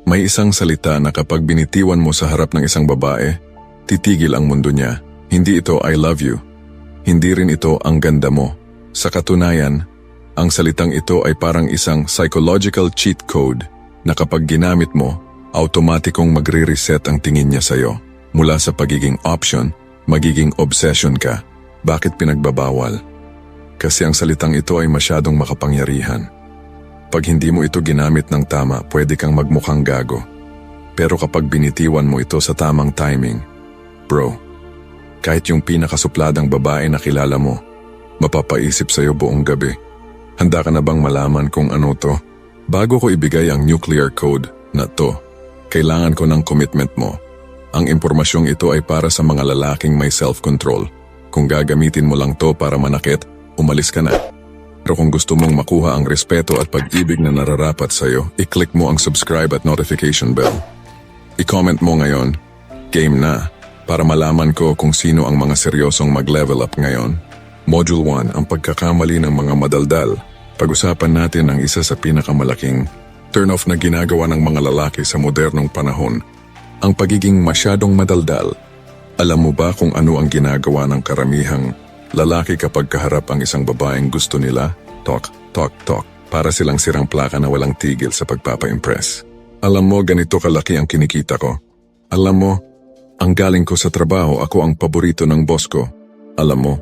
May isang salita na kapag binitiwan mo sa harap ng isang babae, titigil ang mundo niya. Hindi ito I love you. Hindi rin ito ang ganda mo. Sa katunayan, ang salitang ito ay parang isang psychological cheat code na kapag ginamit mo, automatikong magre-reset ang tingin niya sa'yo. Mula sa pagiging option, magiging obsession ka. Bakit pinagbabawal? Kasi ang salitang ito ay masyadong makapangyarihan. Pag hindi mo ito ginamit ng tama, pwede kang magmukhang gago. Pero kapag binitiwan mo ito sa tamang timing, bro, kahit yung pinakasupladang babae na kilala mo, mapapaisip sa'yo buong gabi. Handa ka na bang malaman kung ano to? Bago ko ibigay ang nuclear code na to, kailangan ko ng commitment mo. Ang impormasyong ito ay para sa mga lalaking may self-control. Kung gagamitin mo lang to para manakit, umalis ka na. Pero kung gusto mong makuha ang respeto at pag-ibig na nararapat sa'yo, i-click mo ang subscribe at notification bell. I-comment mo ngayon, game na, para malaman ko kung sino ang mga seryosong mag-level up ngayon. Module 1, ang pagkakamali ng mga madaldal. Pag-usapan natin ang isa sa pinakamalaking turn-off na ginagawa ng mga lalaki sa modernong panahon, ang pagiging masyadong madaldal. Alam mo ba kung ano ang ginagawa ng karamihang lalaki kapag kaharap ang isang babaeng gusto nila? Talk, talk, talk. Para silang sirang plaka na walang tigil sa pagpapa-impress. Alam mo, ganito kalaki ang kinikita ko. Alam mo, ang galing ko sa trabaho, ako ang paborito ng boss ko. Alam mo,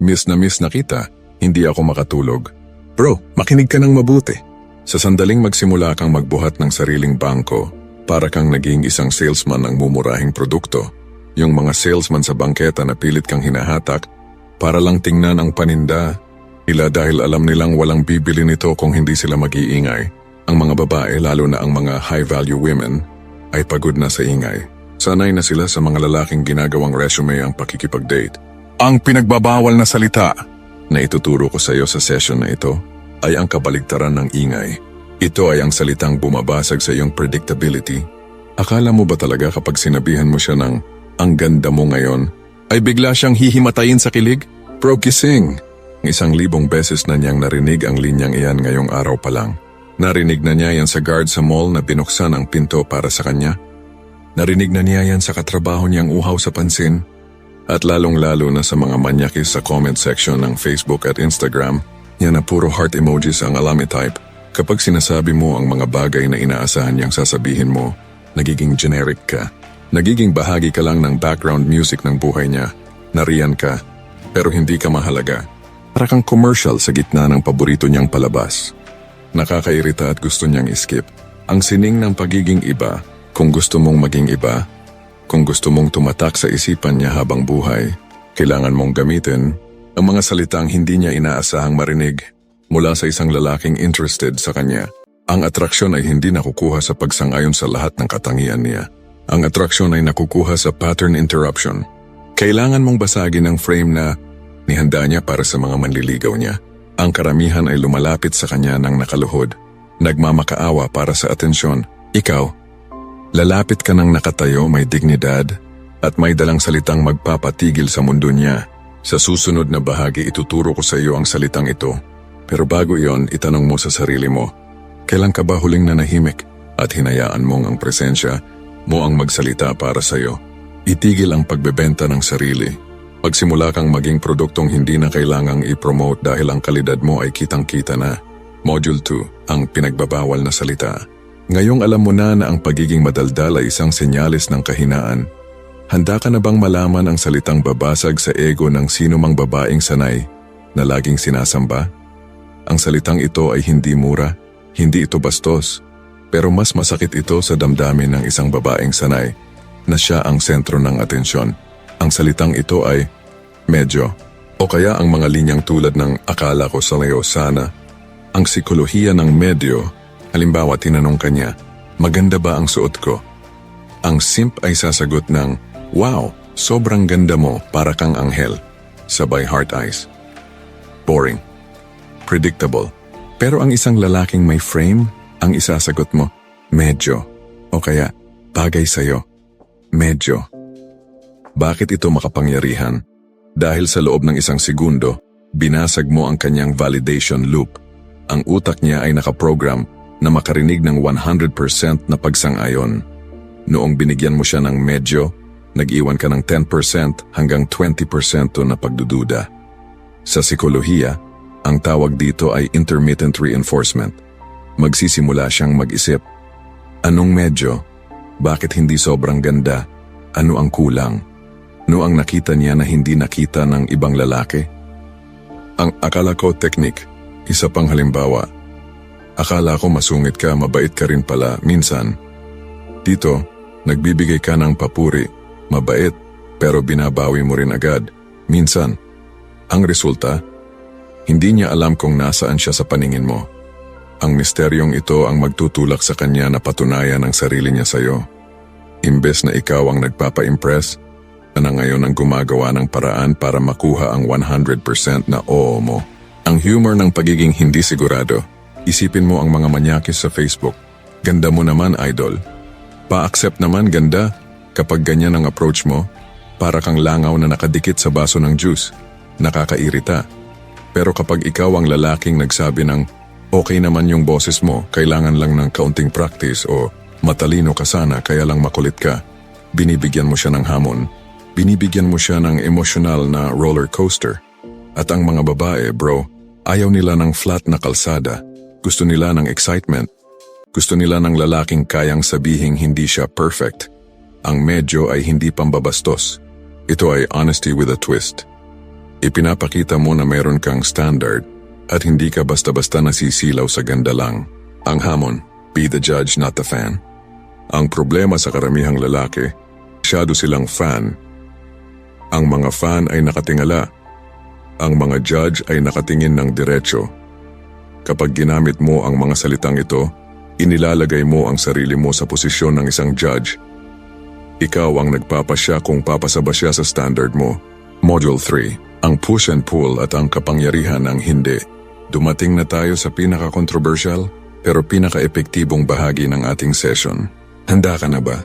miss na kita, hindi ako makatulog. Bro, makinig ka ng mabuti. Sa sandaling magsimula kang magbuhat ng sariling bangko, para kang naging isang salesman ng mumurahing produkto. Yung mga salesman sa bangketa na pilit kang hinahatak, para lang tingnan ang paninda nila dahil alam nilang walang bibili nito kung hindi sila mag-iingay. Ang mga babae, lalo na ang mga high-value women, ay pagod na sa ingay. Sanay na sila sa mga lalaking ginagawang resume ang pakikipag-date. Ang pinagbabawal na salita na ituturo ko sa iyo sa session na ito ay ang kabaligtaran ng ingay. Ito ay ang salitang bumabasag sa iyong predictability. Akala mo ba talaga kapag sinabihan mo siya ng ang ganda mo ngayon, ay bigla siyang hihimatayin sa kilig? Bro, gising! 1,000 beses na niyang narinig ang linyang iyan ngayong araw pa lang. Narinig na niya yan sa guard sa mall na binuksan ang pinto para sa kanya. Narinig na niya yan sa katrabaho niyang uhaw sa pansin. At lalong-lalo na sa mga manyakis sa comment section ng Facebook at Instagram, yan na puro heart emojis ang alami type. Kapag sinasabi mo ang mga bagay na inaasahan niyang sasabihin mo, nagiging generic ka. Nagiging bahagi ka lang ng background music ng buhay niya. Nariyan ka, pero hindi ka mahalaga. Para kang commercial sa gitna ng paborito niyang palabas. Nakakairita at gusto niyang iskip. Ang sining ng pagiging iba, kung gusto mong maging iba, kung gusto mong tumatak sa isipan niya habang buhay, kailangan mong gamitin ang mga salitang hindi niya inaasahang marinig mula sa isang lalaking interested sa kanya. Ang atraksyon ay hindi nakukuha sa pagsang-ayon sa lahat ng katangian niya. Ang atraksyon ay nakukuha sa pattern interruption. Kailangan mong basagin ang frame na nihanda niya para sa mga manliligaw niya. Ang karamihan ay lumalapit sa kanya ng nakaluhod, nagmamakaawa para sa atensyon. Ikaw, lalapit ka ng nakatayo, may dignidad, at may dalang salitang magpapatigil sa mundo niya. Sa susunod na bahagi ituturo ko sa iyo ang salitang ito. Pero bago iyon, itanong mo sa sarili mo, kailan ka ba huling nanahimik at hinayaan mong ang presensya mo ang magsalita para sa iyo? Itigil ang pagbebenta ng sarili. Magsimula kang maging produktong hindi na kailangang i-promote dahil ang kalidad mo ay kitang-kita na. Module 2, ang pinagbabawal na salita. Ngayong alam mo na ang pagiging madaldal ay isang senyalis ng kahinaan. Handa ka na bang malaman ang salitang babasag sa ego ng sino mang babaeng sanay na laging sinasamba? Ang salitang ito ay hindi mura, hindi ito bastos, pero mas masakit ito sa damdamin ng isang babaeng sanay na siya ang sentro ng atensyon. Ang salitang ito ay medyo, o kaya ang mga linyang tulad ng akala ko sa layo sana. Ang psikolohiya ng medyo, halimbawa tinanong kanya, maganda ba ang suot ko? Ang simp ay sasagot ng, wow, sobrang ganda mo, para kang anghel. Sabay heart eyes. Boring. Predictable. Pero ang isang lalaking may frame, ang isasagot mo, medyo. O kaya, bagay sa'yo. Medyo. Bakit ito makapangyarihan? Dahil sa loob ng 1 segundo, binasag mo ang kanyang validation loop. Ang utak niya ay nakaprogram, na makarinig ng 100% na pagsang-ayon. Noong binigyan mo siya ng medyo, nag-iwan ka ng 10% hanggang 20% na pagdududa. Sa psikolohiya, ang tawag dito ay intermittent reinforcement. Magsisimula siyang mag-isip. Anong medyo? Bakit hindi sobrang ganda? Ano ang kulang? No ang nakita niya na hindi nakita ng ibang lalaki? Ang akala ko technique, isa pang halimbawa. Akala ko masungit ka, mabait ka rin pala minsan. Dito, nagbibigay ka ng papuri, mabait, pero binabawi mo rin agad, minsan. Ang resulta, hindi niya alam kung nasaan siya sa paningin mo. Ang misteryong ito ang magtutulak sa kanya na patunayan ang sarili niya sa'yo. Imbes na ikaw ang nagpapa-impress, na ngayon ang gumagawa ng paraan para makuha ang 100% na oo mo. Ang humor ng pagiging hindi sigurado. Isipin mo ang mga manyakis sa Facebook. Ganda mo naman, idol. Pa-accept naman ganda kapag ganyan ang approach mo, para kang langaw na nakadikit sa baso ng juice. Nakakairita. Pero kapag ikaw ang lalaking nagsabi ng okay naman yung boses mo, kailangan lang ng kaunting practice o matalino ka sana kaya lang makulit ka, binibigyan mo siya ng hamon. Binibigyan mo siya ng emosyonal na roller coaster. At ang mga babae, bro, ayaw nila ng flat na kalsada. Gusto nila ng excitement. Gusto nila ng lalaking kayang sabihing hindi siya perfect. Ang medyo ay hindi pambabastos. Ito ay honesty with a twist. Ipinapakita mo na meron kang standard at hindi ka basta-basta nasisilaw sa ganda lang. Ang hamon, be the judge not the fan. Ang problema sa karamihang lalaki, masyado silang fan. Ang mga fan ay nakatingala. Ang mga judge ay nakatingin ng diretsyo. Kapag ginamit mo ang mga salitang ito, inilalagay mo ang sarili mo sa posisyon ng isang judge. Ikaw ang nagpapasya kung papasa ba siya sa standard mo. Module 3, ang push and pull at ang kapangyarihan ng hindi. Dumating na tayo sa pinaka-controversial pero pinaka-epektibong bahagi ng ating session. Handa ka na ba?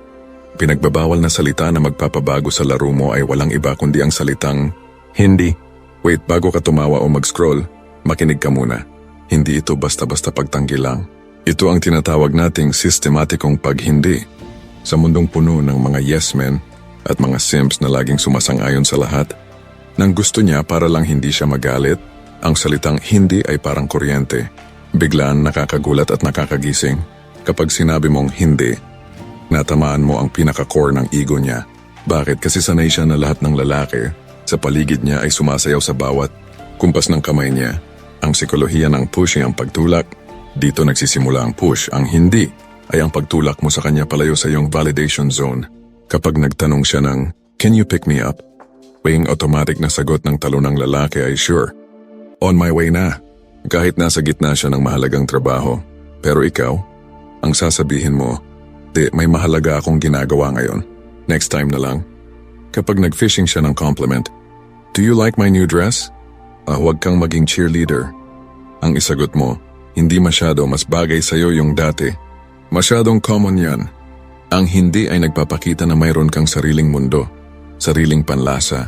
Pinagbabawal na salita na magpapabago sa laro mo ay walang iba kundi ang salitang hindi. Wait, bago ka tumawa o mag-scroll, makinig ka muna. Hindi ito basta-basta pagtanggi lang. Ito ang tinatawag nating sistematikong paghindi. Sa mundong puno ng mga yes men at mga simps na laging sumasang-ayon sa lahat, nang gusto niya para lang hindi siya magalit, ang salitang hindi ay parang kuryente. Biglaan nakakagulat at nakakagising. Kapag sinabi mong hindi, natamaan mo ang pinaka-core ng ego niya. Bakit? Kasi sanay siya na lahat ng lalaki sa paligid niya ay sumasayaw sa bawat kumpas ng kamay niya. Ang psikolohiya ng push ay ang pagtulak. Dito nagsisimula ang push. Ang hindi ay ang pagtulak mo sa kanya palayo sa iyong validation zone. Kapag nagtanong siya ng, "Can you pick me up?" Ang automatic na sagot ng talon ng lalaki ay sure. On my way na. Kahit nasa gitna siya ng mahalagang trabaho. Pero ikaw, ang sasabihin mo, "Di, may mahalaga akong ginagawa ngayon. Next time na lang." Kapag nag-fishing siya ng compliment, "Do you like my new dress?" Huwag kang maging cheerleader. Ang isagot mo, "Hindi masyado, mas bagay sa'yo yung dati." Masyadong common yan. Ang hindi ay nagpapakita na mayroon kang sariling mundo, sariling panlasa,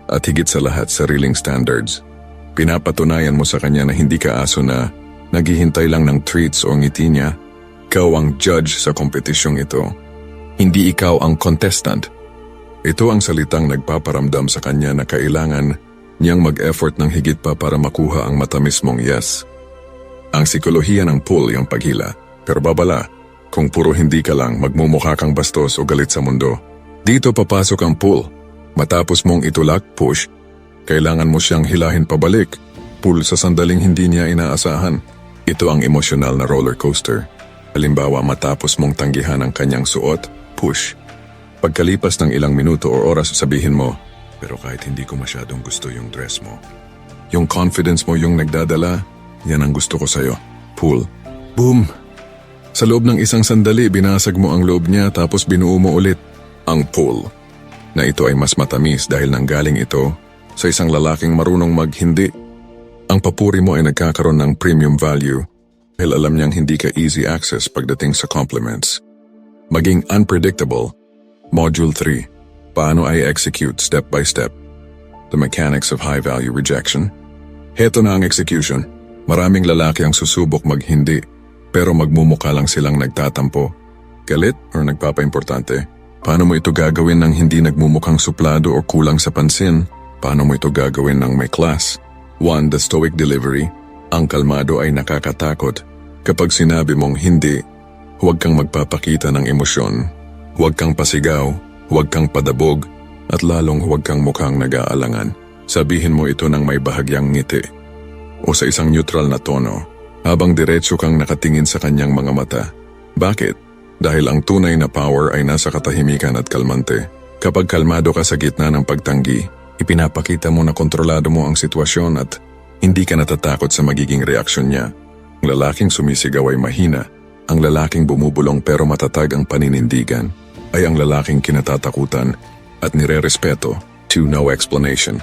at higit sa lahat sariling standards. Pinapatunayan mo sa kanya na hindi ka aso na naghihintay lang ng treats o ngiti niya. Ikaw ang judge sa kompetisyong ito. Hindi ikaw ang contestant. Ito ang salitang nagpaparamdam sa kanya na kailangan niyang mag-effort ng higit pa para makuha ang matamis mong yes. Ang psikolohiya ng pull yung paghila, pero babala, kung puro hindi ka lang magmumukha kang bastos o galit sa mundo. Dito papasok ang pull. Matapos mong itulak, push, kailangan mo siyang hilahin pabalik. Pull sa sandaling hindi niya inaasahan. Ito ang emosyonal na roller coaster. Halimbawa, matapos mong tanggihan ang kanyang suot, push. Pagkalipas ng ilang minuto o oras, sabihin mo, "Pero kahit hindi ko masyadong gusto yung dress mo. Yung confidence mo yung nagdadala, yan ang gusto ko sa'yo." Pull. Boom! Sa loob ng isang sandali, binasag mo ang loob niya tapos binuo mo ulit. Ang pull. Na ito ay mas matamis dahil nanggaling ito sa isang lalaking marunong maghindi. Ang papuri mo ay nagkakaroon ng premium value dahil alam niyang hindi ka easy access pagdating sa compliments. Maging unpredictable. Module 3. Paano ay execute step by step? The mechanics of high-value rejection. Heto na ang execution. Maraming lalaki ang susubok maghindi, pero magmumukha lang silang nagtatampo. Galit or nagpapaimportante? Paano mo ito gagawin ng hindi nagmumukhang suplado o kulang sa pansin? Paano mo ito gagawin ng may class? 1. The stoic delivery. Ang kalmado ay nakakatakot. Kapag sinabi mong hindi, huwag kang magpapakita ng emosyon. Huwag kang pasigaw, huwag kang padabog, at lalong huwag kang mukhang nag-aalangan. Sabihin mo ito ng may bahagyang ngiti o sa isang neutral na tono habang diretso kang nakatingin sa kanyang mga mata. Bakit? Dahil ang tunay na power ay nasa katahimikan at kalmante. Kapag kalmado ka sa gitna ng pagtanggi, ipinapakita mo na kontrolado mo ang sitwasyon at hindi ka natatakot sa magiging reaksyon niya. Ang lalaking sumisigaw ay mahina. Ang lalaking bumubulong pero matatag ang paninindigan ay ang lalaking kinatatakutan at nirerespeto. 2. No explanation.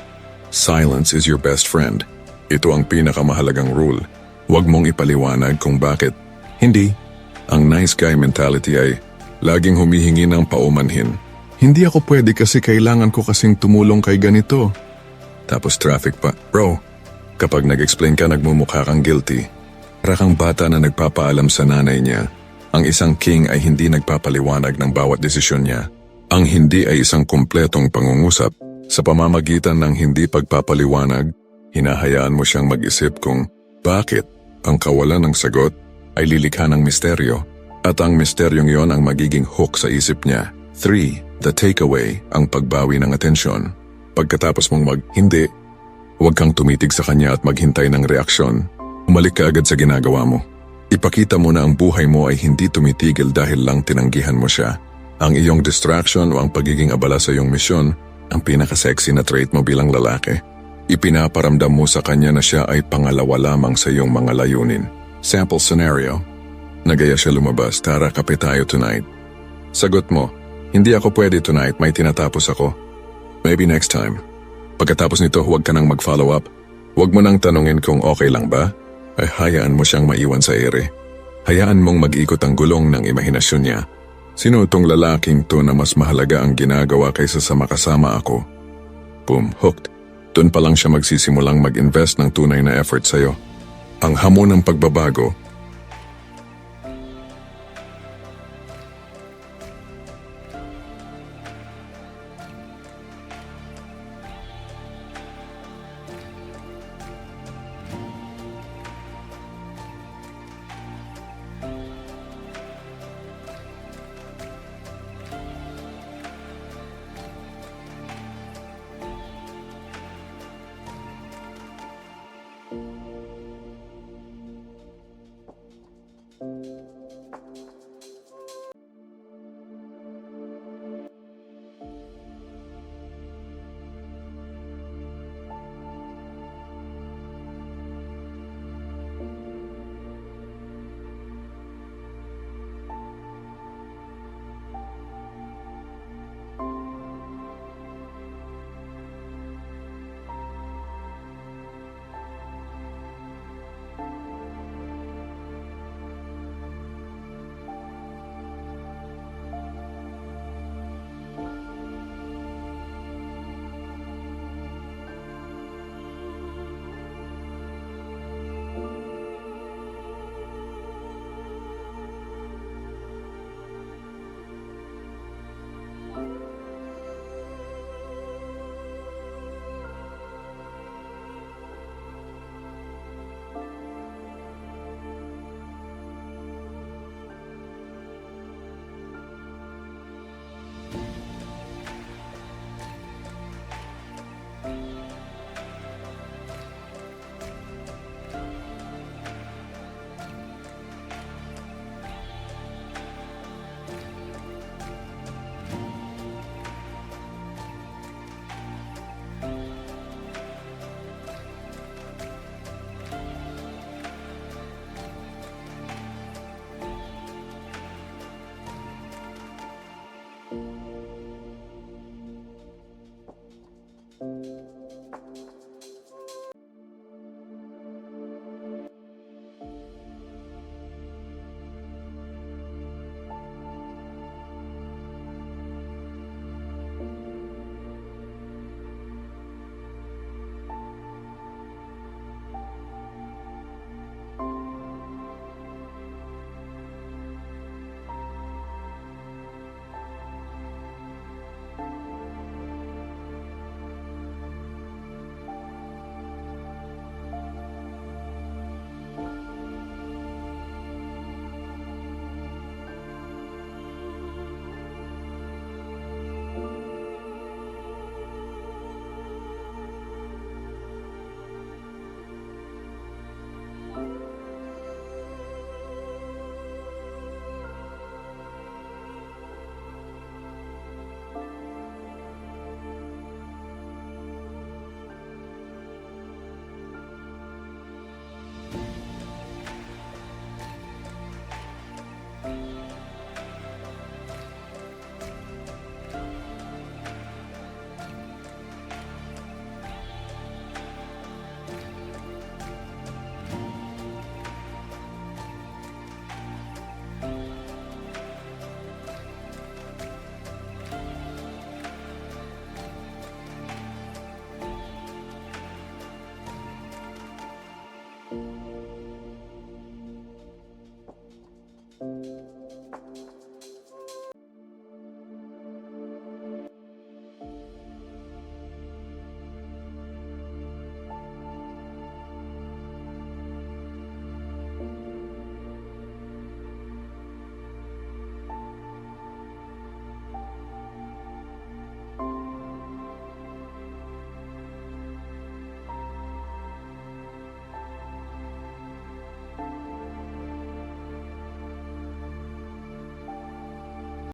Silence is your best friend. Ito ang pinakamahalagang rule. Huwag mong ipaliwanag kung bakit. Hindi. Ang nice guy mentality ay laging humihingi ng paumanhin. Hindi ako pwede kasi kailangan ko kasing tumulong kay ganito. Tapos traffic pa. Bro, kapag nag-explain ka nagmumukha kang guilty. Para kang bata na nagpapaalam sa nanay niya. Ang isang king ay hindi nagpapaliwanag ng bawat desisyon niya. Ang hindi ay isang kumpletong pangungusap. Sa pamamagitan ng hindi pagpapaliwanag, hinahayaan mo siyang mag-isip kung bakit ang kawalan ng sagot ay lilikha ng misteryo at ang misteryong yon ang magiging hook sa isip niya. 3. The takeaway, ang pagbawi ng atensyon. Pagkatapos mong hindi, huwag kang tumitig sa kanya at maghintay ng reaksyon. Umalik ka agad sa ginagawa mo. Ipakita mo na ang buhay mo ay hindi tumitigil dahil lang tinanggihan mo siya. Ang iyong distraction o ang pagiging abala sa iyong misyon, ang pinaka-sexy na trait mo bilang lalaki. Ipinaparamdam mo sa kanya na siya ay pangalawa lamang sa iyong mga layunin. Sample scenario. Nagaya siya lumabas, tara kape tayo tonight. Sagot mo, hindi ako pwede tonight, may tinatapos ako. Maybe next time. Pagkatapos nito huwag ka nang mag-follow up. Huwag mo nang tanungin kung okay lang ba, ay hayaan mo siyang maiwan sa ere. Hayaan mong mag-ikot ang gulong ng imahinasyon niya. Sino itong lalaking to na mas mahalaga ang ginagawa kaysa sa makasama ako? Boom, hooked. Doon pa lang siya magsisimulang mag-invest ng tunay na effort sa'yo. Ang hamon ng pagbabago